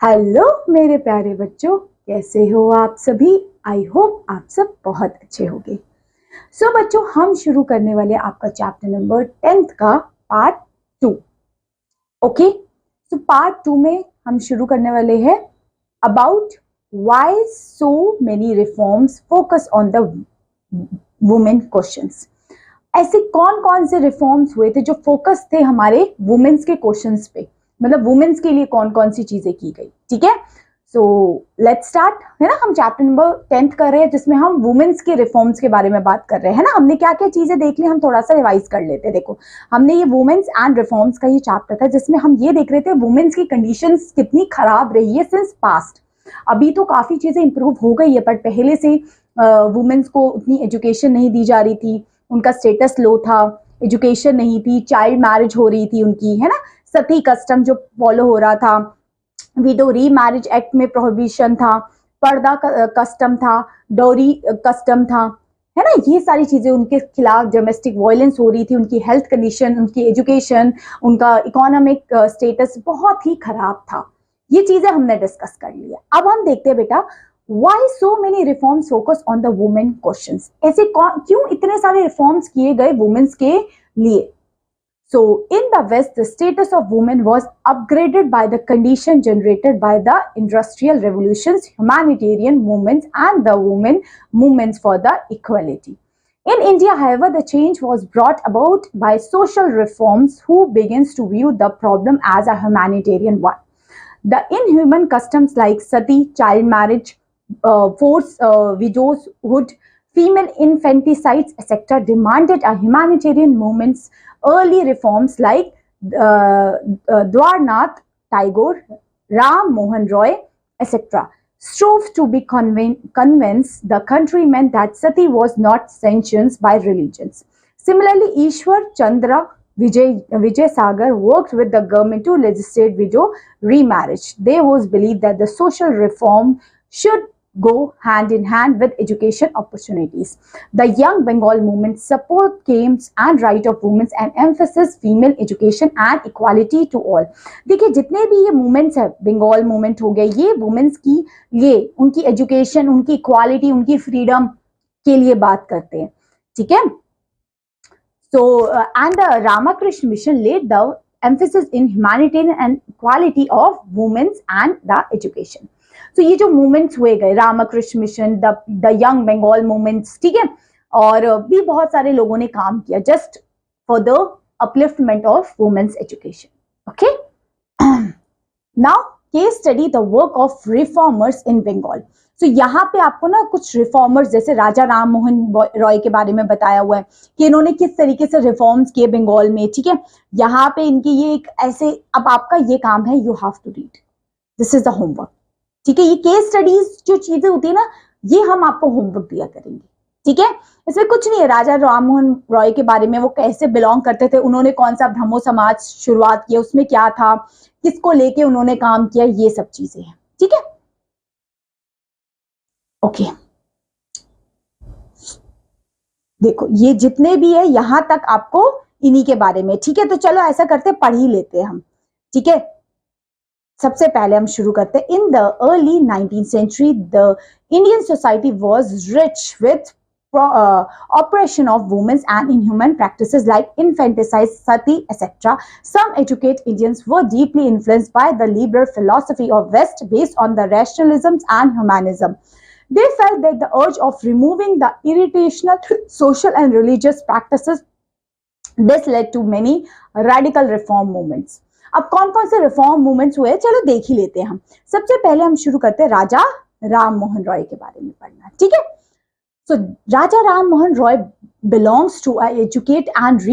Hello मेरे प्यारे बच्चों, कैसे हो आप सभी। आई होप आप सब बहुत अच्छे होंगे। सो बच्चों, हम शुरू करने वाले आपका चैप्टर नंबर 10th का पार्ट 2। ओके, सो पार्ट 2 में हम शुरू करने वाले हैं about why so many reforms focus on the women questions. ऐसे कौन कौन से रिफॉर्म्स हुए थे जो फोकस थे हमारे वुमेन्स के क्वेश्चंस पे, मतलब वुमेन्स के लिए कौन कौन सी चीजें की गई। ठीक है, सो लेट्स स्टार्ट, है ना। हम चैप्टर नंबर 10th कर रहे हैं जिसमें हम वुमेन्स के रिफॉर्म्स के बारे में बात कर रहे हैं ना। हमने क्या क्या चीजें देख ली, हम थोड़ा सा रिवाइज कर लेते हैं। देखो, हमने ये वुमेन्स एंड रिफॉर्म्स का ये चैप्टर था जिसमें हम ये देख रहे थे वुमेन्स की कंडीशंस कितनी खराब रही है सिंस पास्ट। अभी तो काफी चीजें इंप्रूव हो गई है, बट पहले से वुमेन्स को उतनी एजुकेशन नहीं दी जा रही थी, उनका स्टेटस लो था, एजुकेशन नहीं थी, चाइल्ड मैरिज हो रही थी उनकी, है ना। सती कस्टम जो फॉलो हो रहा था, विडो री मैरिज एक्ट में प्रोहिबिशन था, पर्दा कस्टम था, डोरी कस्टम था, है ना। ये सारी चीजें उनके खिलाफ डोमेस्टिक वायलेंस हो रही थी, उनकी हेल्थ कंडीशन, उनकी एजुकेशन, उनका इकोनॉमिक स्टेटस बहुत ही खराब था। ये चीजें हमने डिस्कस कर ली है। अब हम देखते हैं बेटा, why so many reforms focus on the women questions. ऐसे क्यों इतने सारे रिफॉर्म्स किए गए वुमेन्स के लिए। So, in the West, the status of women was upgraded by the condition generated by the industrial revolutions, humanitarian movements, and the women movements for the equality. In India, however, the change was brought about by social reforms who begins to view the problem as a humanitarian one. The inhuman customs like sati, child marriage, forced widowhood, female infanticides, etc., demanded a humanitarian movement's early reforms like Dwarnath Tagore, Ram Mohan Roy, etc., strove to be convince the countrymen that sati was not sanctioned by religions. Similarly, Ishwar Chandra Vijay Sagar worked with the government to legislate widow remarriage. They was believed that the social reform should go hand in hand with education opportunities. The Young Bengal movement support games and right of women and emphasis female education and equality to all. देखिए, जितने भी ये movements है, Bengal movement हो गया, ये women's की ये उनकी एजुकेशन, उनकी इक्वालिटी, उनकी फ्रीडम के लिए बात करते हैं। ठीक है, so and the Ramakrishna mission laid the emphasis in humanitarian and equality of women and the education. So ये जो मूवमेंट्स हुए गए, Ramakrishna mission, the young Bengal movements, ठीक है, और भी बहुत सारे लोगों ने काम किया just for the upliftment of womens education. Okay, now case study the work of reformers in Bengal. तो यहाँ पे आपको ना कुछ रिफॉर्मर्स जैसे राजा राम मोहन रॉय के बारे में बताया हुआ है कि इन्होंने किस तरीके से रिफॉर्म्स किए बंगाल में। ठीक है, यहाँ पे इनकी ये एक ऐसे, अब आपका ये काम है, you have to read, this is the homework. ठीक है, ये केस स्टडीज जो चीजें होती है ना, ये हम आपको होमवर्क दिया करेंगे। ठीक है, इसमें कुछ नहीं है। राजा राम मोहन रॉय के बारे में, वो कैसे बिलोंग करते थे, उन्होंने कौन सा ब्रह्मो समाज शुरुआत किया, उसमें क्या था, किसको लेके उन्होंने काम किया, ये सब चीजें हैं। ठीक है, ओके, देखो ये जितने भी है यहां तक आपको इन्हीं के बारे में। ठीक है, तो चलो ऐसा करते, पढ़ ही लेते हैं हम। ठीक है, सबसे पहले हम शुरू करते हैं। In the early 19th century the Indian society was rich with oppression of women and inhuman practices like infanticide, sati, etc. Some educated Indians were deeply influenced by the liberal philosophy of West based on the rationalism and humanism. They felt that the urge of removing the irritational social and religious practices. This led to many radical reform movements. अब कौन कौन से reform movements हुए, चलो देख ही लेते हैं हम। सबसे पहले हम शुरू करते हैं राजा राम मोहन रॉय के बारे में पढ़ना। ठीक है, so Raja Ram Mohan Roy belongs to an educated and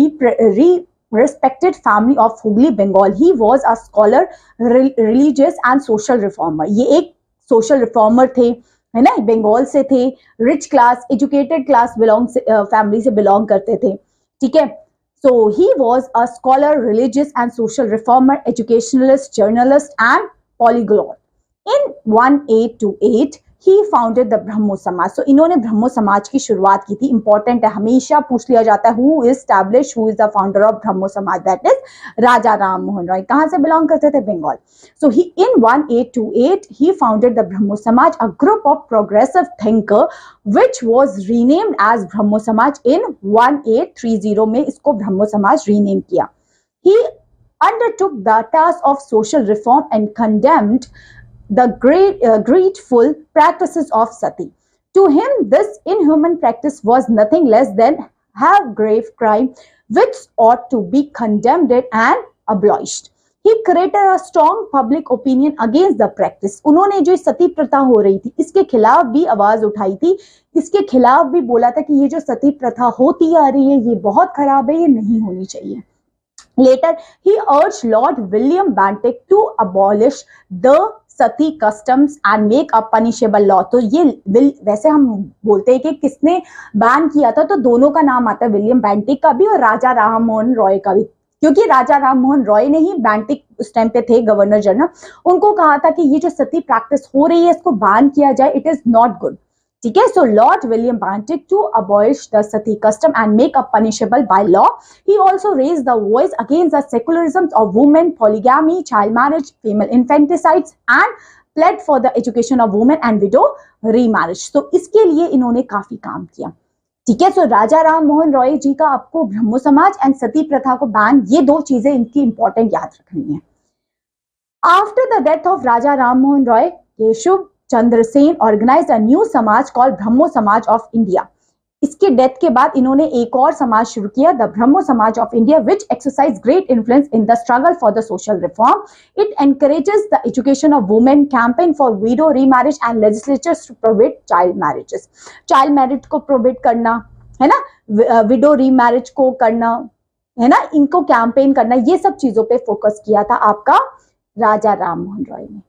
respected family of Hooghly, Bengal. He was a scholar, religious and social reformer. ये एक social reformer थे, है ना, बंगाल से थे, rich class, educated class family से बिलोंग करते थे। ठीक है, so he was a scholar, religious and social reformer, educationalist, journalist and polyglot. In 1828 he founded the Brahmo Samaj. So इन्होंने ब्रह्मो समाज की शुरुआत की थी। इंपॉर्टेंट है, हमेशा पूछ लिया जाता है who is establish, who is the founder of Brahmo Samaj, that is Raja Ram Mohan Roy. कहां से बिलोंग करते थे? बंगाल। सो ही इन 1828 he founded the Brahmo Samaj, a group of progressive thinker which was renamed as Brahmo Samaj in 1830 में इसको ब्रह्मो समाज रीनेम किया। He undertook the task of social reform and condemned the grateful practices of sati. To him, this inhuman practice was nothing less than a grave crime which ought to be condemned and abolished. He created a strong public opinion against the practice. उन्होंने जो सती प्रथा हो रही थी इसके खिलाफ भी आवाज उठाई थी, इसके खिलाफ भी बोला था कि ये जो सती प्रथा होती आ रही है ये बहुत खराब है, ये नहीं होनी चाहिए। Later, he urged Lord William Bentinck to abolish the Sati customs and make a punishable law. तो ये वैसे हम बोलते हैं कि किसने बैन किया था, तो दोनों का नाम आता है, विलियम बेंटिक का भी और राजा राम मोहन रॉय का भी, क्योंकि राजा राम मोहन रॉय ने ही, बेंटिक उस टाइम पे थे गवर्नर जनरल, उनको कहा था कि ये जो सती प्रैक्टिस हो रही है इसको बैन किया जाए, इट इज नॉट गुड। ठीक है, so Lord William Bentinck to abolish the sati custom and make up punishable by law. He also raised the voice against the secularism of women, polygamy, child marriage, female infanticides and pled for the education of women and widow remarriage. तो इसके लिए इन्होंने काफी काम किया। ठीक है, सो राजा राम मोहन रॉय जी का आपको ब्रह्मो समाज एंड सती प्रथा को बैन, ये दो चीजें इनकी इंपॉर्टेंट याद रखनी है। After the death of Raja Ram Mohan Roy, Keshav Chandra Sen organised a new samaj called Brahmo Samaj of India. इसके डेथ के बाद इन्होंने एक और समाज शुरू किया, the Brahmo Samaj of India, which exercise great influence in the struggle for the social reform. It encourages the education of women, campaign for widow remarriage and legislatures to prohibit child marriages. Child marriage को prohibit करना है ना, window remarriage को करना है ना, इनको campaign करना, ये सब चीजों पे फोकस किया था आपका राजा राम मोहन रॉय ने।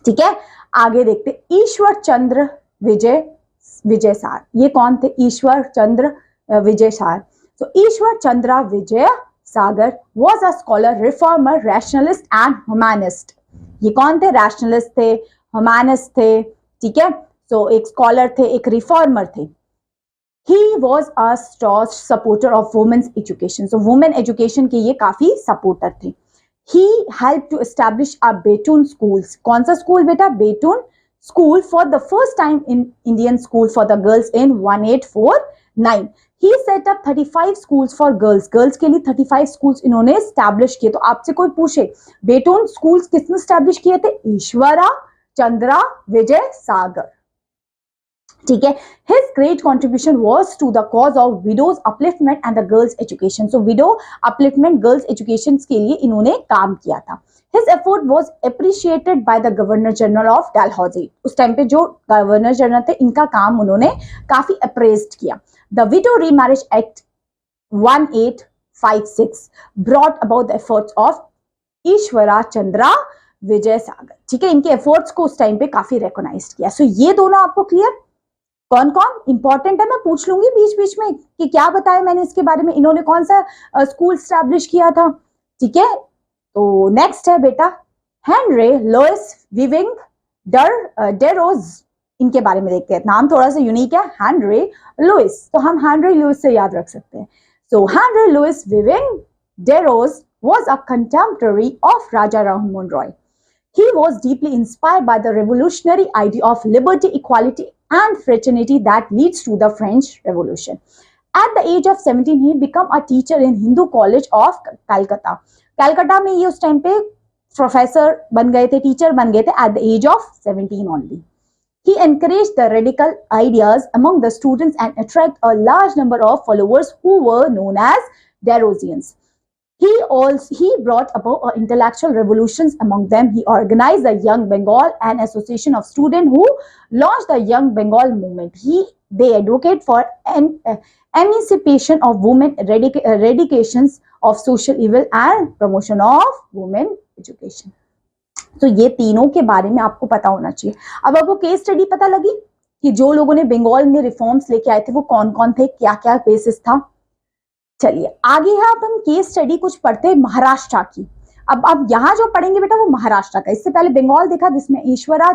ठीक है, आगे देखते, ईश्वर चंद्र विजय सार। ये कौन थे? ईश्वर चंद्र विजय सार। तो ईश्वर चंद्र विजय सागर was a scholar, reformer, rationalist and humanist. ये कौन थे? रैशनलिस्ट थे, ह्यूमैनिस्ट थे। ठीक है, तो एक स्कॉलर थे, एक रिफॉर्मर थे। He was a staunch supporter of women's education. So women education के ये काफी सपोर्टर थे। He helped to establish a Betun schools. कौन सा स्कूल बेटा? Betun school for the first time in Indian school for the girls in 1849. He set up 35 schools for girls. Girls के लिए 35 schools इन्होंने establish किए। तो आपसे कोई पूछे Betun schools किसने establish किए थे? ईश्वरा चंद्रा विजय सागर। ठीक है, his great contribution was to the cause of widows upliftment and the girls education. So widow upliftment, girls education के लिए इन्होंने काम किया था। His effort was appreciated by the Governor General of Dalhousie. उस टाइम पे जो गवर्नर जनरल थे इनका काम उन्होंने काफी अप्रेज्ड किया। The Widow Remarriage Act 1856 brought about the efforts of ईश्वरा चंद्रा विजय सागर। ठीक है, इनके एफर्ट्स को उस टाइम पे काफी रिकॉग्नाइज किया। सो ये दोनों आपको क्लियर? कौन कौन इंपॉर्टेंट है मैं पूछ लूंगी बीच बीच में कि क्या बताया मैंने इसके बारे में, इन्होंने कौन सा स्कूल स्टैब्लिश किया था। ठीक है, तो नेक्स्ट है बेटा हेनरी लुइस विविंग डेरोज। इनके बारे में देखते हैं, नाम थोड़ा सा यूनिक है, हेनरी लुइस, तो हम हेनरी लुइस से याद रख सकते हैं। So Henry Louis Vivian Derozio was a contemporary of Raja Ram Mohan Roy. He was deeply inspired by the revolutionary idea of liberty, equality and fraternity that leads to the French Revolution. At the age of 17, he became a teacher in Hindu College of Calcutta. Calcutta में ये उस time पे professor बन गए थे, teacher बन गए थे at the age of 17 only. He encouraged the radical ideas among the students and attracted a large number of followers who were known as Derosians. He brought about intellectual revolutions among them. He organized the Young Bengal, an association of students who launched the Young Bengal movement. They advocate for emancipation of women, eradications of social evil and promotion of women education. तो ये तीनों के बारे में आपको पता होना चाहिए। अब आपको केस स्टडी पता लगी कि जो लोगों ने बंगाल में रिफॉर्म्स लेके आए थे वो कौन कौन थे, क्या क्या बेसिस था। चलिए आगे है, अब हम केस स्टडी कुछ पढ़ते हैं महाराष्ट्र की। अब यहाँ जो पढ़ेंगे बेटा वो महाराष्ट्र का। इससे पहले बंगाल देखा जिसमें ईश्वर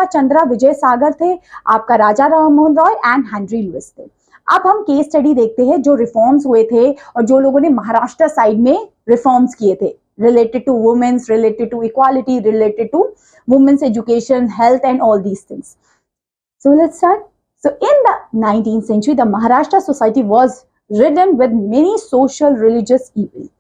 चंद्र विजय सागर थे, आपका Raja Ram Mohan Roy and Henry Louis थे। अब हम केस स्टडी देखते हैं जो रिफॉर्म्स हुए थे और जो लोगों ने महाराष्ट्र साइड में रिफॉर्म्स किए थे related to women's, related to equality, related to women's education, health and all these things. So let's start. So in the 19th century, the Maharashtra society was ridden with many social religious evils.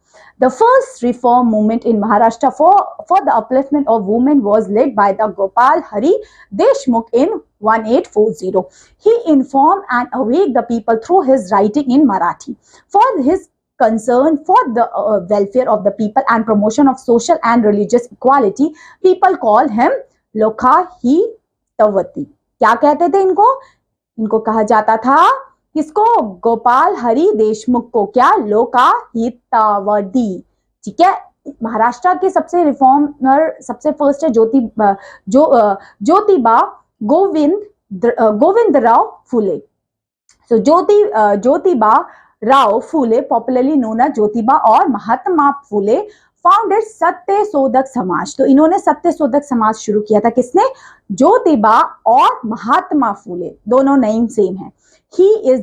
The first reform movement in Maharashtra for the upliftment of women was led by the Gopal Hari Deshmukh in 1840. He informed and awaked the people through his writing in Marathi. For his concern for the welfare of the people and promotion of social and religious equality, people call him Lokahitavati. क्या कहते थे इनको कहा जाता था किसको? गोपाल हरि देशमुख को क्या? लोकाहितवती। ठीक है, महाराष्ट्र के सबसे रिफॉर्मर सबसे फर्स्ट है ज्योतिबा गोविंदराव फुले। सो ज्योतिबा राव फुले, पॉपुलरली नोन एज ज्योतिबा, और महात्मा फुले फाउंडेड सत्यशोधक समाज। तो इन्होंने सत्यशोधक समाज शुरू किया था। किसने? ज्योतिबा और महात्मा फुले, दोनों नेम सेम है। He is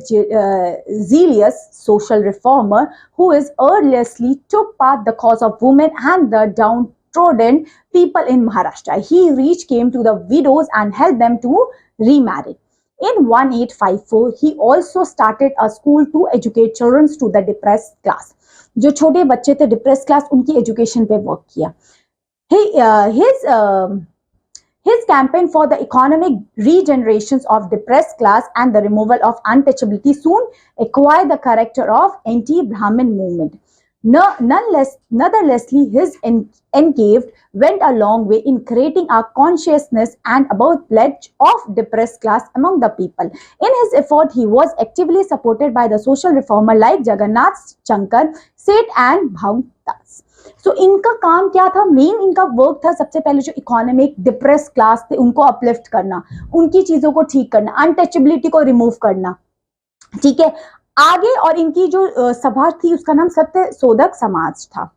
zealous social reformer who is earnestly took part the cause of women and the downtrodden people in Maharashtra. He came to the widows and helped them to remarry. In 1854, he also started a school to educate children to the depressed class. जो छोटे बच्चे थे depress class, उनकी education पे work किया। His campaign for the economic regeneration of depressed class and the removal of untouchability soon acquired the character of anti-Brahmin movement. Nonetheless, his engagement went a long way in creating a consciousness and about pledge of depressed class among the people. In his effort, he was actively supported by the social reformer like Jagannath Shankar Seth and Bhagtas. So, इनका काम क्या था? Main इनका work था सबसे पहले जो economic depress class थे उनको अपलिफ्ट करना, उनकी चीजों को ठीक करना, अनटचेबिलिटी को रिमूव करना। ठीक है, आगे और इनकी जो सभा थी उसका नाम सत्यशोधक समाज था।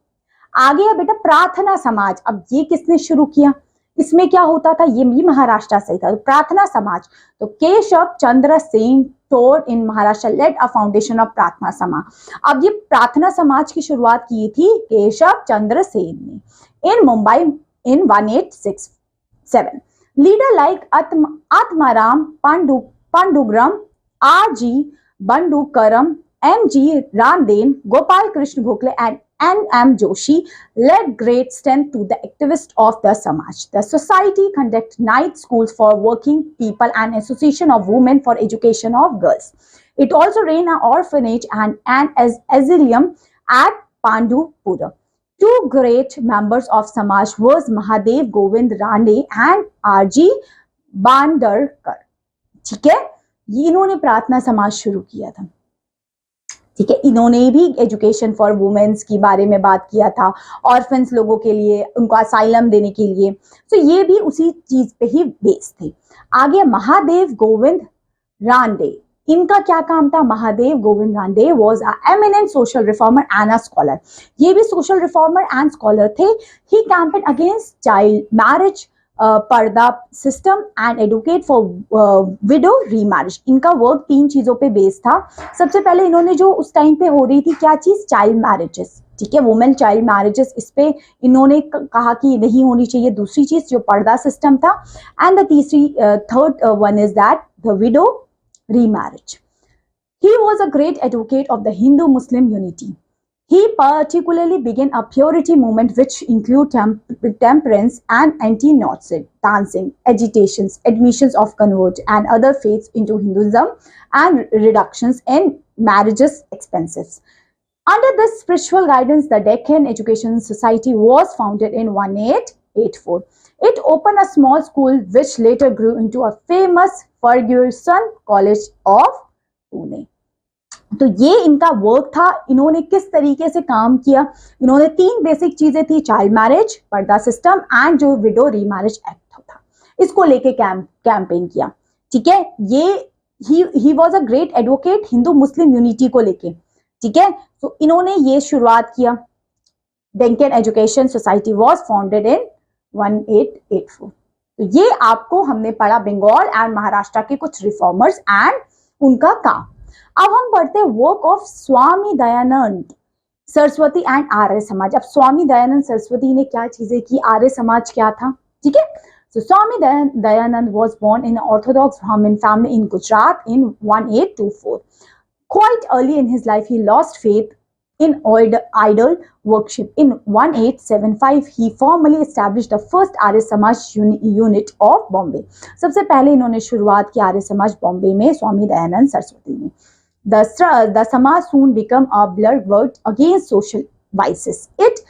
आगे है बेटा प्रार्थना समाज। अब ये किसने शुरू किया? इसमें क्या होता था? ये भी महाराष्ट्र से था। प्रार्थना समाज, तो केशव चंद्र सेन टोड in Maharashtra led a foundation of Prarthana Samaj. अब ये प्रार्थना समाज की शुरुआत की थी केशव चंद्र सेन ने इन मुंबई इन 1867। Leader like Atmaram Pandurang, R.G. Bandukaram, M.G. Randen, Gopal Krishna Gokhale and N.M. Joshi led great strength to the activists of the Samaj. The society conducted night schools for working people and association of women for education of girls. It also ran an orphanage and an asylum at Pandupura. Two great members of Samaj was Mahadev Govind Rande and R.G. Bandarkar. ठीक है, ये इन्होंने प्रार्थना समाज शुरू किया था। ठीक है, इन्होंने भी एजुकेशन फॉर वुमेन्स की बारे में बात किया था, ऑर्फन्स लोगों के लिए उनको असाइलम देने के लिए। तो ये भी उसी चीज पे ही बेस्ड थे। आगे महादेव गोविंद रांडे, इनका क्या काम था? Mahadev Govind Ranade was a eminent social reformer and a scholar. ये भी सोशल रिफॉर्मर एंड स्कॉलर थे। He campaign against child marriage, purdah system and advocate for widow remarriage. इनका वर्क तीन चीजों पे बेस्ड था। सबसे पहले इन्होंने जो उस टाइम पे हो रही थी क्या चीज? Child marriages. ठीक है, वुमेन चाइल्ड मैरिजेस, इस पे इन्होंने कहा कि नहीं होनी चाहिए। दूसरी चीज जो पर्दा सिस्टम था, एंड द तीसरी third one is that the widow remarriage. He was a great advocate of the Hindu-Muslim unity. He particularly began a purity movement which included temperance and anti-Nazi dancing, agitations, admissions of converts and other faiths into Hinduism, and reductions in marriages expenses. Under this spiritual guidance, the Deccan Education Society was founded in 1884. It opened a small school which later grew into a famous Ferguson College of Pune. तो ये इनका work था। इन्होंने किस तरीके से काम किया? इन्होंने तीन बेसिक चीजें थी, child marriage, purdah system and जो विडो रीमैरिज एक्ट था, इसको लेके कैंपेन किया। ठीक है, ये he was a great advocate Hindu Muslim unity को लेके। ठीक है, तो इन्होंने ये शुरुआत किया। Deccan education society was founded in 1884। तो ये आपको हमने पढ़ा बंगाल एंड महाराष्ट्र के कुछ रिफॉर्मर्स एंड उनका काम। अब हम पढ़ते हैं work of Swami Dayanand Saraswati and Arya Samaj. अब स्वामी दयानंद सरस्वती ने क्या चीजें की, आर्य समाज क्या था, ठीक है। So Swami Dayanand was born in an Orthodox Brahmin family in Gujarat in 1824. Quite early in his life, he lost faith in idol worship. In 1875, he formally established the first Arya Samaj unit of Bombay. सबसे पहले इन्होंने शुरुआत की आर्य समाज बॉम्बे में स्वामी दयानंद सरस्वती ने। The Samaj soon became a bulwark against social vices. It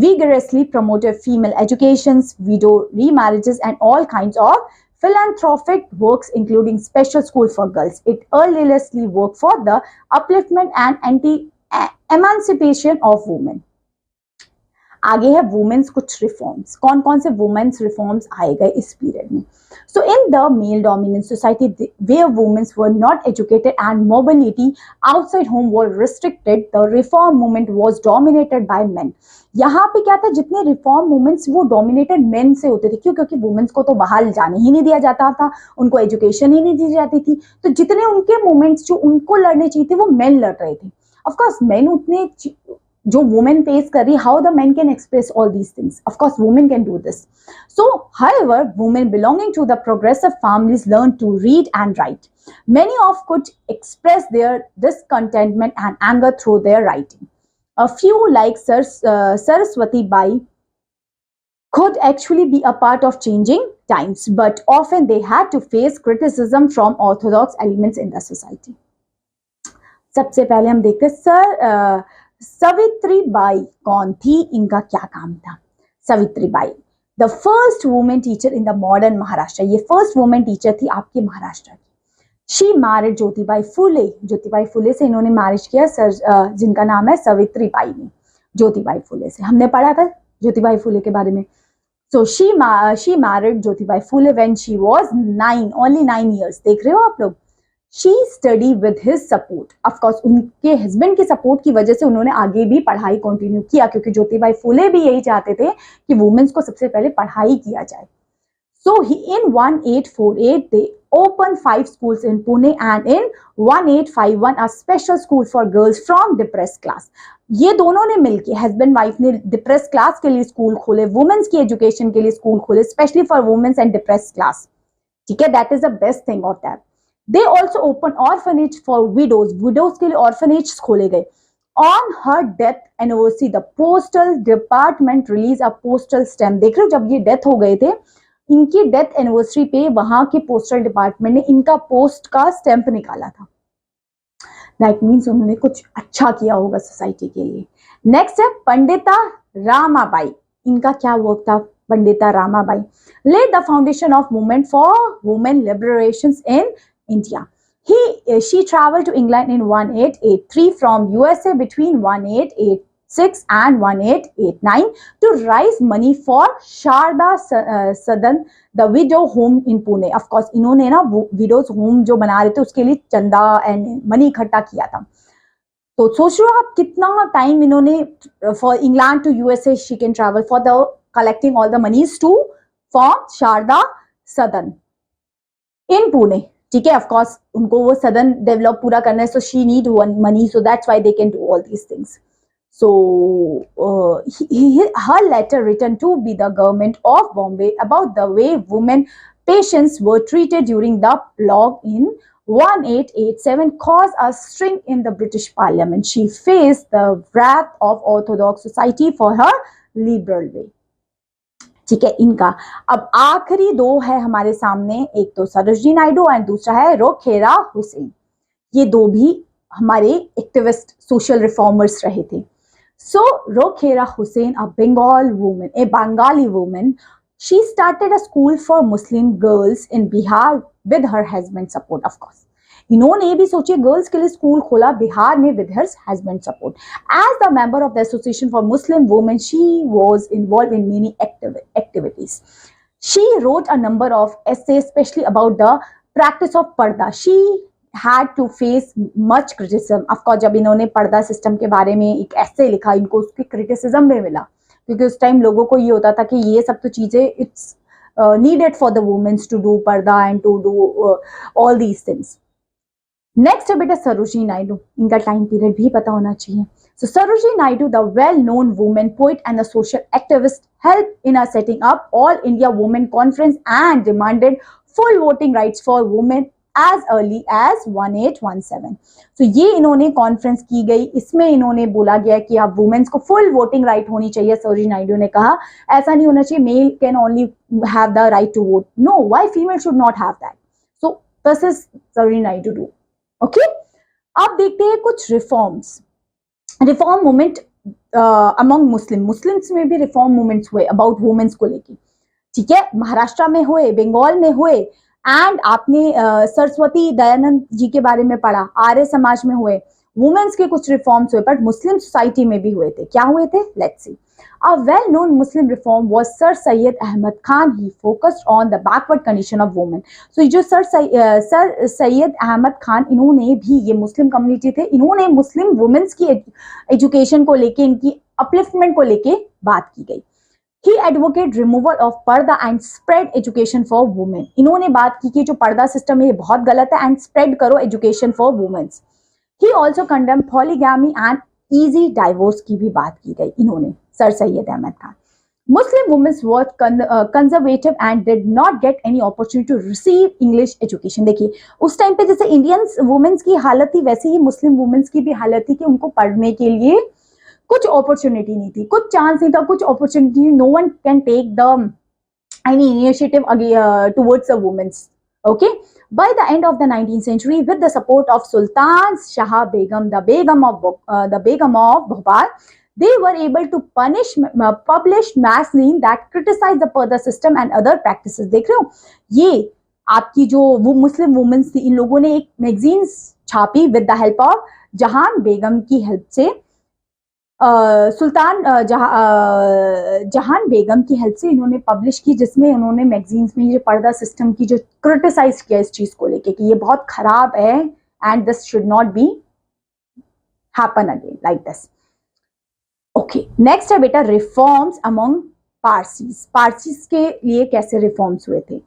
vigorously promoted female educations, widow remarriages, and all kinds of philanthropic works, including special school for girls. It earnestly worked for the upliftment and emancipation of women. आगे है women's कुछ reforms. कौन कौन से women's reforms आए गए इस period में। So in the male dominant society where womens were not educated and mobility outside home were restricted, the reform movement was dominated by men. यहाँ पे क्या था, जितने रिफॉर्म मूवमेंट्स वो डोमिनेटेड मेन से होते थे। क्यों? क्योंकि वुमेन्स को तो बाहर जाने ही नहीं दिया जाता था, उनको एजुकेशन ही नहीं दी जाती थी। तो जितने उनके मूवमेंट्स जो उनको लड़ने चाहिए थे वो मेन लड़ रहे थे। ऑफकोर्स मेन उतने जो women face कर रही, how the men can express all these things? Of course, women can do this. So, however, women belonging to the progressive families learned to read and write. Many of could express their discontentment and anger through their writing. A few, like Saraswati Bai, could actually be a part of changing times, but often they had to face criticism from orthodox elements in the society. सबसे पहले हम देखते sir Savitri by कौन थी, इनका क्या काम था। Savitri by the first women teacher in the modern Maharashtra, ये फर्स्ट वुमेन टीचर थी आपके महाराष्ट्र की। शी मैरिड ज्योतिबाई फुले, ज्योतिबाई फुले से इन्होंने मैरिज किया, सर जिनका नाम है सवित्री बाई ने। ज्योतिबाई फुले से हमने पढ़ा था ज्योतिबाई फुले के बारे में। So she married Jyotibai Phule when she was 9, only 9 years। देख रहे हो आप लोग। She studied with his support. Of course, उनके हस्बैंड के सपोर्ट की वजह से उन्होंने आगे भी पढ़ाई कंटिन्यू किया, क्योंकि ज्योतिबाई फुले भी यही चाहते थे कि वुमेन्स को सबसे पहले पढ़ाई किया जाए। So in 1848 they opened 5 schools in Pune and in 1851 a special school for girls from depressed class. ये दोनों ने मिलके हस्बैंड वाइफ ने डिप्रेस क्लास के लिए स्कूल खोले, वुमेन्स की एजुकेशन के लिए स्कूल खोले, specially for womens and depress class. ठीक है, that is the best thing of that. They also opened orphanage for widows. Widows के लिए orphanages खोले गए। On her death anniversary, the postal department released a postal stamp. देख रहे हो, जब ये डेथ हो गए थे, इनकी डेथ एनिवर्सरी पे वहां के पोस्टल डिपार्टमेंट ने इनका पोस्ट का स्टैंप निकाला था। दैट मीन्स उन्होंने कुछ अच्छा किया होगा सोसाइटी के लिए। नेक्स्ट है पंडिता रामाबाई, इनका क्या वर्क था। Pandita Ramabai laid the foundation of movement for women liberations in India. She traveled to England in 1883 from USA between 1886 and 1889 to raise money for Sharda Sadan, the widow home in Pune. Of course, इन्होंने ना widows home जो बना रहे थे उसके लिए चंदा and money इकट्ठा किया था। तो सोच लो आप कितना टाइम इन्होंने for England to USA she can travel for the collecting all the monies to form Sharda Sadan in Pune. ठीक है, ऑफकोर्स उनको वो सदन डेवलप पूरा करना है, so she need money, so that's why they can do all these things. So her letter written to be the government of Bombay about the way women patients were treated during the plague in 1887 caused a stir in the British Parliament. She faced the wrath of Orthodox society for her liberal way. ठीक है, इनका अब आखिरी 2 है हमारे सामने, एक तो सरोजिनी नायडू और दूसरा है रोखेरा हुसैन। ये 2 भी हमारे एक्टिविस्ट सोशल रिफॉर्मर्स रहे थे। So Rokeya Hossain a Bengali woman, she started a school for Muslim girls in Bihar with her husband support. Of course इन्होंने भी सोचिए गर्ल्स के लिए स्कूल खोला बिहार में with her husband support. As the member of the association for Muslim women she was involve in many activities. She wrote a number of essays, especially about the practice of parda. She had to face much criticism. Of course, जब इन्होंने पर्दा system के बारे में एक ऐसे लिखा, इनको उसकी क्रिटिसिज्म भी मिला, क्योंकि उस टाइम लोगों को ये होता था कि ये सब तो चीजें it's needed for the women to do parda and to do all these things. Next है बेटा सरोजिनी नायडू, इनका टाइम पीरियड भी पता होना चाहिए. So Sarojini Naidu, the well-known woman poet and a social activist, helped in setting up All India Women Conference and demanded full voting rights for women as early as 1817. So ये इन्होंने conference की गई, इसमें इन्होंने बोला गया कि आप वुमेन्स को फुल वोटिंग राइट होनी चाहिए. सरोजिनी नायडू ने कहा ऐसा नहीं होना चाहिए male can only have the right to vote. No, why female should not have that. So this is Sarojini Naidu do. Okay, अब देखते हैं कुछ reforms. Reform movement among Muslims में भी रिफॉर्म मूवमेंट्स हुए अबाउट वुमेन्स को लेके. ठीक है, महाराष्ट्र में हुए, बंगाल में हुए, एंड आपने सरस्वती दयानंद जी के बारे में पढ़ा, आर्य समाज में हुए. वुमेन्स के कुछ रिफॉर्म्स हुए, बट मुस्लिम सोसाइटी में भी हुए थे. क्या हुए थे? Let's see. A well-known Muslim reform was Sir Syed Ahmad Khan. He focused on the backward condition of women. So जो Sir Syed Ahmad Khan, इन्होंने भी, ये मुस्लिम कम्युनिटी थे, इन्होंने मुस्लिम वुमेन्स की एजुकेशन को लेके, इनकी अपलिफ्टमेंट को लेके बात की गई. He advocated removal of पर्दा and spread education for women. इन्होंने बात की कि जो पर्दा सिस्टम है ये बहुत गलत है, and spread करो education for women. He also condemned polygamy and easy divorce की भी बात की गई इन्होंने, sir Syed Ahmed Khan. Muslim women were conservative and did not get any opportunity to receive English education. देखिए उस टाइम पे जैसे इंडियन वुमेन्स की हालत थी, वैसे ही मुस्लिम वुमेन्स की भी हालत थी कि उनको पढ़ने के लिए कुछ अपॉर्चुनिटी नहीं थी, कुछ चांस नहीं था, कुछ opportunity. No one can take the any initiative towards the womens. Okay, by the end of the 19th century, with the support of Sultan Shah Begum, the Begum of Bhopal, they were able to publish magazine that criticized the Parda system and other practices. देख रहे हो, ये आपकी जो वो मुस्लिम women's थी, इन लोगों ने एक मैगजीन छापी विद द हेल्प ऑफ जहान बेगम की हेल्प से, सुल्तान जहान बेगम की हेल्प से इन्होंने पब्लिश की, जिसमें उन्होंने मैगजीन्स में ये पर्दा सिस्टम की जो क्रिटिसाइज किया इस चीज को लेके कि ये बहुत खराब है and this should not be happen again like this. Okay, next है बेटा रिफॉर्म्स अमंग पारसीज. पारसीज के लिए कैसे रिफॉर्म्स हुए थे?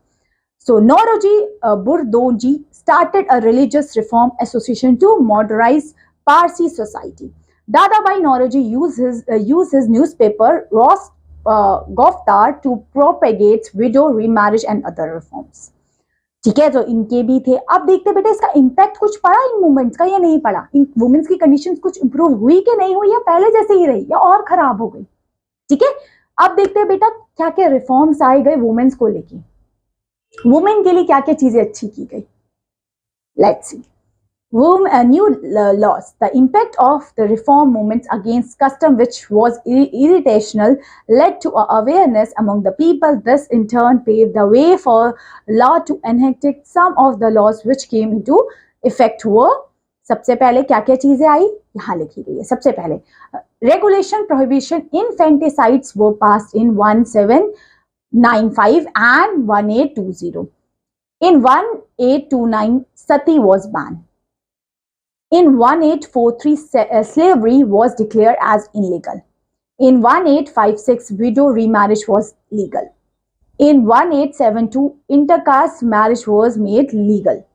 सो Naoroji बुरदोजी started a religious reform association to modernize Parsi society. Dadabhai Naoroji used his newspaper Goftar to propagate widow remarriage and other reforms. ठीक है, तो इनके भी थे. अब देखते बेटा इसका इम्पैक्ट कुछ पड़ा इन मूवमेंट्स का या नहीं पड़ा? इन वुमेन्स की कंडीशंस कुछ इंप्रूव हुई कि नहीं हुई, या पहले जैसे ही रही, या और खराब हो गई? ठीक है, अब देखते हैं बेटा क्या क्या रिफॉर्म्स आए गए वुमेन्स को लेके, वुमेन के लिए क्या क्या चीजें अच्छी की गई. Let's see. New laws. The impact of the reform movements against custom, which was irritational, led to awareness among the people. This in turn paved the way for law to enact some of the laws which came into effect were. सबसे पहले क्या क्या चीजें आई यहाँ लिखी गई है. सबसे पहले regulation prohibition infanticides were passed in 1795 and 1820. In 1829 sati was banned. In 1843, slavery was declared as illegal. In 1856, widow remarriage was legal. In 1872, intercaste marriage was made legal.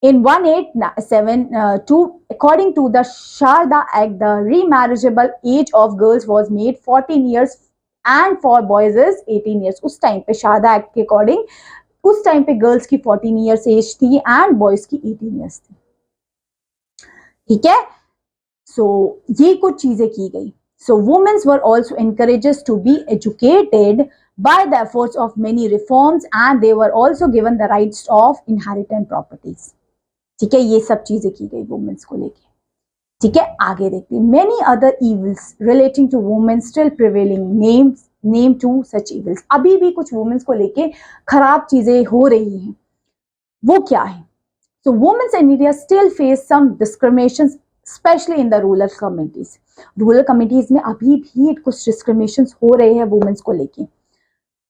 In 1872, according to the Sharda Act, the remarriageable age of girls was made 14 years and for boys is 18 years. उस time पे Sharda act के according उस time पे girls की 14 years as थी and boys की 18 years थी. ठीक है, सो ये कुछ चीजें की गई. So womens were also encourages to be educated by the efforts of many reforms and they were also given the rights of inheritance properties. ठीक है, ये सब चीजें की गई वुमेन्स को लेके. ठीक है, आगे देखते हैं. Many other evils relating to women still prevailing. Name to such evils. अभी भी कुछ वुमेन्स को लेके खराब चीजें हो रही हैं. वो क्या है? So women in India still face some discriminations, especially in the rural communities. Rural communities में अभी भी कुछ discriminations हो रहे हैं women को लेके.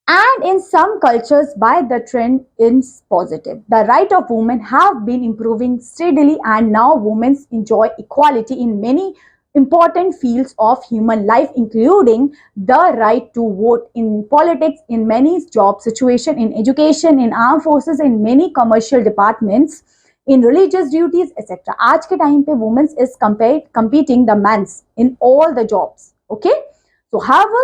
and in some cultures by the trend is positive. The right of women have been improving steadily, and now women enjoy equality in many important fields of human life, including the right to vote in politics, in many job situation, in education, in armed forces, in many commercial departments, in religious duties, etc. आज के time पे women is competing the men's in all the jobs. Okay, so however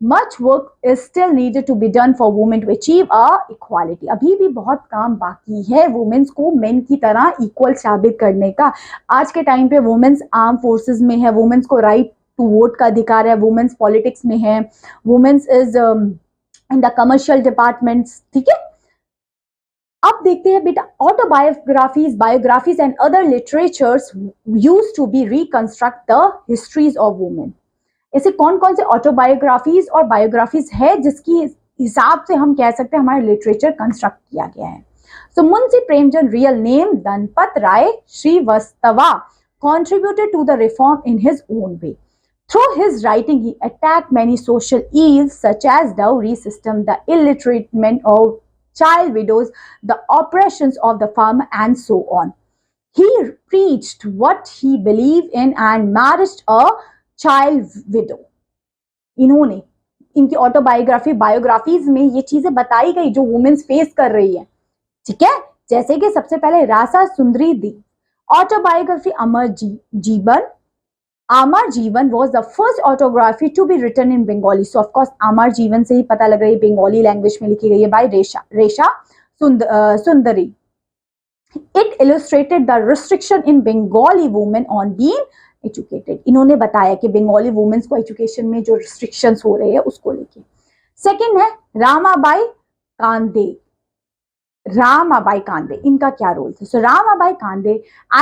much work is still needed to be done for women to achieve equality. अभी भी बहुत काम बाकी है women's को मेन की तरह इक्वल साबित करने का. आज के टाइम पे वुमेन्स आर्म फोर्सेस में है, वुमेन्स को राइट टू वोट का अधिकार है, वुमेन्स पॉलिटिक्स में है, womens is in the commercial departments. ठीक है, अब देखते हैं बेटा autobiographies, biographies and other literatures used to be reconstruct the histories of women. ऐसे कौन कौन से ऑटोबायोग्राफीज और बायोग्राफीज है जिसकी हिसाब से हम कह सकते हैं हमारा लिटरेचर कंस्ट्रक्ट किया गया है. So Munshi Premchand, real name Dhanpat Rai Srivastava, contributed to the reform in his own way. Through his writing, he attacked many social ills such as dowry system, the ill-treatment of child widows, the oppressions of the farmer, and so on. He preached what he believed in and married a child widow. इन्होंने इनकी autobiography biographies में ये चीजें बताई गई जो women's face कर रही है. ठीक है, जैसे कि सबसे पहले रासा सुंदरी दी autobiography Amar Jiban was the first autobiography to be written in Bengali. So of course Amar Jiban से ही पता लग रही है बंगाली लैंग्वेज में लिखी गई है बाय रेशा सुंदरी. It illustrated the restriction in Bengali women on being educated. इन्होंने बताया कि बंगाली वुमेन्स को एजुकेशन में जो रिस्ट्रिक्शंस हो रहे हैं उसको लेके. सेकेंड है रामाबाई कांदे. रामाबाई कांदे, इनका क्या रोल था? So Ramabai Ranade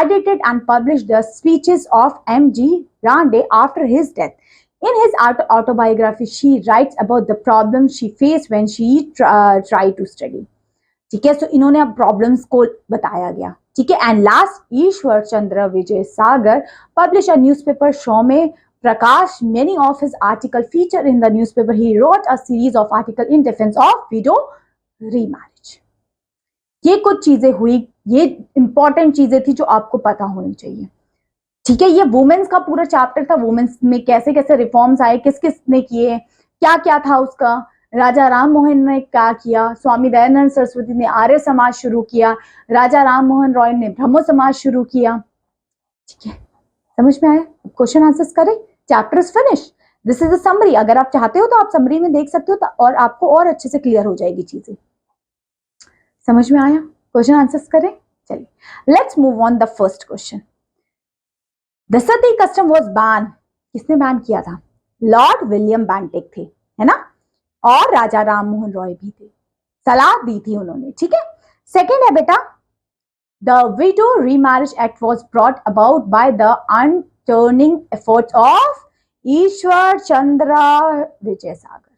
edited and published the speeches of M.G. Ranade after his death. In his autobiography, she writes about the problems she faced when she tried to study. ठीक है, सो इन्होंने अब प्रॉब्लम्स को बताया गया. ठीक है, and last Ishwar Chandra Vidyasagar publish a newspaper Shome Prakash. Many of his article feature in the newspaper. He wrote a series of article in defence of widow remarriage. ये कुछ चीजें हुई, ये इंपॉर्टेंट चीजें थी जो आपको पता होनी चाहिए. ठीक है, ये वुमेन्स का पूरा चैप्टर था. वुमेन्स में कैसे कैसे रिफॉर्म्स आए, किस किस ने किए, क्या क्या था उसका, राजा राम मोहन ने क्या किया, स्वामी दयानंद सरस्वती ने आर्य समाज शुरू किया, राजा राम मोहन रॉय ने ब्रह्मो समाज शुरू किया. ठीक है, समझ में आया? क्वेश्चन आंसर्स करें, chapter is finish. This is a summary. अगर आप चाहते हो तो आप समरी में देख सकते हो और आपको और अच्छे से क्लियर हो जाएगी चीजें. समझ में आया? क्वेश्चन आंसर्स करें. चलिए, let's move on the first question. The Sati custom was ban. किसने बैन किया था? लॉर्ड विलियम बेंटिक थे, है ना, और राजा राम मोहन रॉय भी थे. सलाह दी थी उन्होंने. ठीक है, सेकेंड है बेटा the widow remarriage act was brought about by the untiring efforts of Ishwar Chandra Vidyasagar.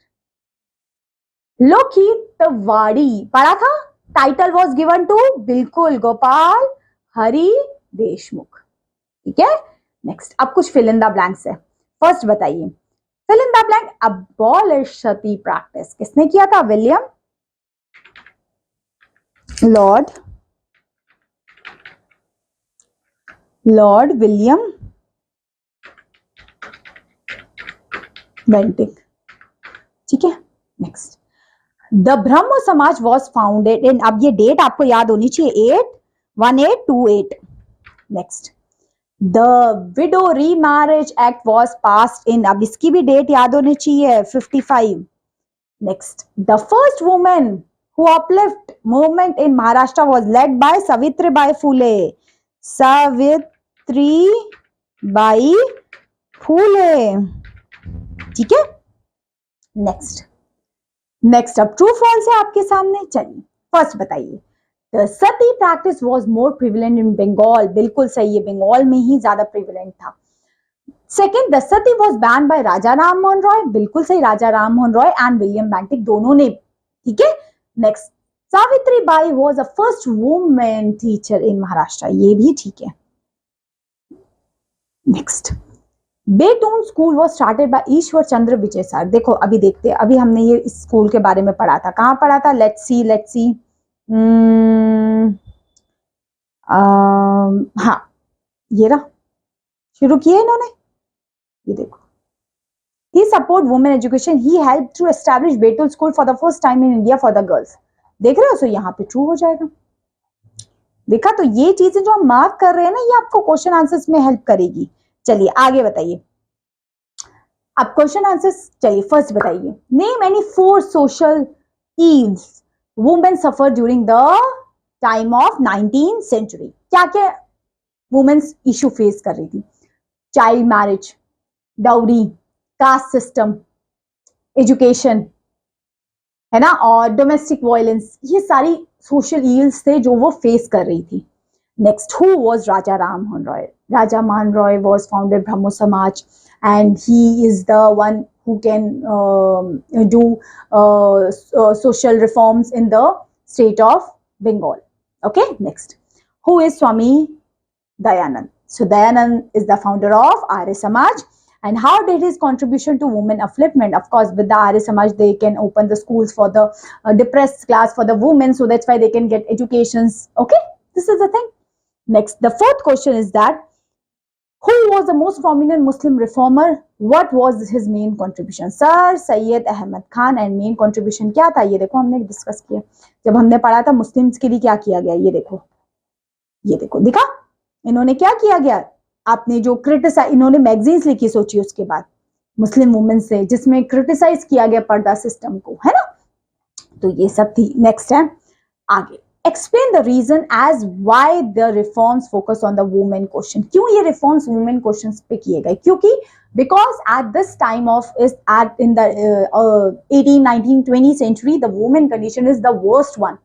Lokhitwadi पढ़ा था. टाइटल वॉज गिवन टू बिल्कुल गोपाल हरि देशमुख. ठीक है, नेक्स्ट अब कुछ फिल इन द ब्लैंक्स है. फर्स्ट बताइए, fill in the blank. Abolish sati practice किसने किया था? William Lord William Bentinck. ठीक है, नेक्स्ट द ब्रह्मो समाज वॉज फाउंडेड इन. अब ये डेट आपको याद होनी चाहिए, 1828. Next the widow remarriage act was passed in. अब इसकी भी डेट याद होनी चाहिए, 55. Next the first women who uplift movement in Maharashtra was led by Savitribai Phule. Savitribai Phule. ठीक है, नेक्स्ट अब ट्रू फॉल्स है आपके सामने. चलिए, फर्स्ट बताइए. The sati practice was more prevalent in Bengal. बिल्कुल सही है, बंगाल में ही ज्यादा प्रिविलेंट था. Second, the sati was ban by Raja Ram Mohan Roy. बिल्कुल सही, Raja Ram Mohan Roy and William Bentinck दोनों ने. ठीक है, next Savitribai was the first women teacher in Maharashtra. ये भी ठीक है. Next Bethune school was started by Ishwar Chandra Vidyasagar. देखो अभी देखते हैं, अभी हमने ये इस स्कूल के बारे में पढ़ा था, कहाँ पढ़ा था, लेट्स सी हाँ ये रहा, शुरू किए इन्होंने, ये देखो, he support women education, he helped to establish Betul school for the first time in India for the girls। देख रहे हो, सो यहाँ पे ट्रू हो जाएगा। देखा, तो ये चीजें जो हम मार्क कर रहे हैं ना, ये आपको क्वेश्चन आंसर्स में हेल्प करेगी। चलिए आगे बताइए, अब क्वेश्चन आंसर्स, चलिए फर्स्ट बताइए, name any 4 social ills women suffer during the time of 19th century. क्या क्या वुमेन्स इशू फेस कर रही थी? Child marriage, dowry, caste system, education, है ना, और डोमेस्टिक वायलेंस, ये सारी सोशल ईल्स थे जो वो फेस कर रही थी। Next, who was Raja Ram Mohan Roy? Raja Ram Roy was founded Brahmo Samaj and he is the one who can do social reforms in the state of Bengal. Okay, next, who is Swami Dayanand? So Dayanand is the founder of Arya Samaj. And how did his contribution to women upliftment? Of course, with the Arya Samaj, they can open the schools for the depressed class, for the women, so that's why they can get educations. Okay, this is the thing. Next, the fourth question is that who was the most prominent Muslim reformer? What was his main contribution? Sir Syed Ahmad Khan, and main contribution क्या था? ये देखो, हमने discuss किया जब हमने पढ़ा था मुस्लिम्स के लिए क्या किया गया। ये देखो, ये देखो, दिखा इन्होंने क्या किया गया। आपने जो क्रिटिसाइज, इन्होंने मैगजीन्स लिखी, सोचिए उसके बाद मुस्लिम वुमेन से, जिसमें क्रिटिसाइज किया गया पर्दा सिस्टम को, है ना। तो ये सब थी। नेक्स्ट है आगे, explain the reason as why the reforms focus on the women question। क्यों ये reforms women questions पे किए गए? क्योंकि because at this time of is at in the 18, 19, 20 century, the women condition is the worst one.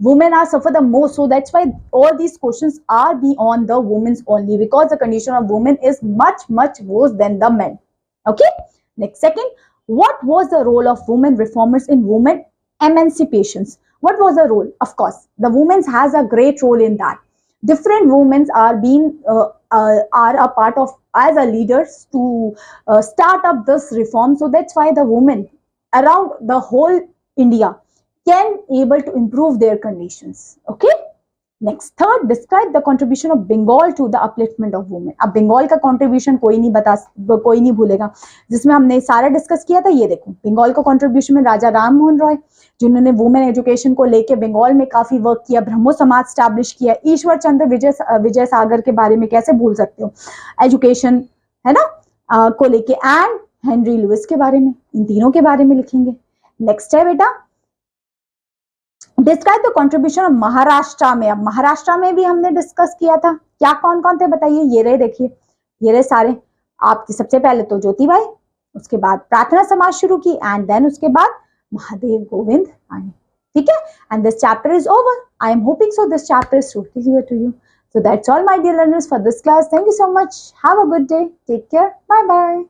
Women are suffer the most, so that's why all these questions are be on the women's only, because the condition of women is much worse than the men. Okay, next, second, what was the role of women reformers in women emancipations? What was the role? Of course, the women has a great role in that. Different women are being are a part of as a leaders to start up this reform. So that's why the women around the whole India can able to improve their conditions. Okay. Next, third, describe the contribution of Bengal to the upliftment of women. अब बंगाल का contribution कोई नहीं भूलेगा, जिसमें हमने सारा discuss किया था। ये देखो, बंगाल का कंट्रीब्यूशन में राजा राम मोहन रॉय, जिन्होंने वुमेन एजुकेशन को लेके बंगाल में काफी वर्क किया, ब्रह्मो समाज स्टैब्लिश किया, ईश्वर चंद्र विजय सागर के बारे में कैसे भूल सकते हो, एजुकेशन, है ना, को लेके, एंड हेनरी लुइस के बारे में, इन तीनों के बारे में लिखेंगे। नेक्स्ट है बेटा, describe the contribution of Maharashtra में। अब महाराष्ट्र में भी हमने डिस्कस किया था, क्या कौन कौन थे बताइए। ये रहे, देखिए ये रहे सारे आपके। सबसे पहले तो ज्योतिबाई, उसके बाद प्रार्थना समाज शुरू की, एंड देन उसके बाद महादेव गोविंद आए। ठीक है, and this chapter is over. I am hoping so this chapter is totally clear to you. So that's all my dear learners for this class. Thank you so much. Have a good day. Take care. Bye bye.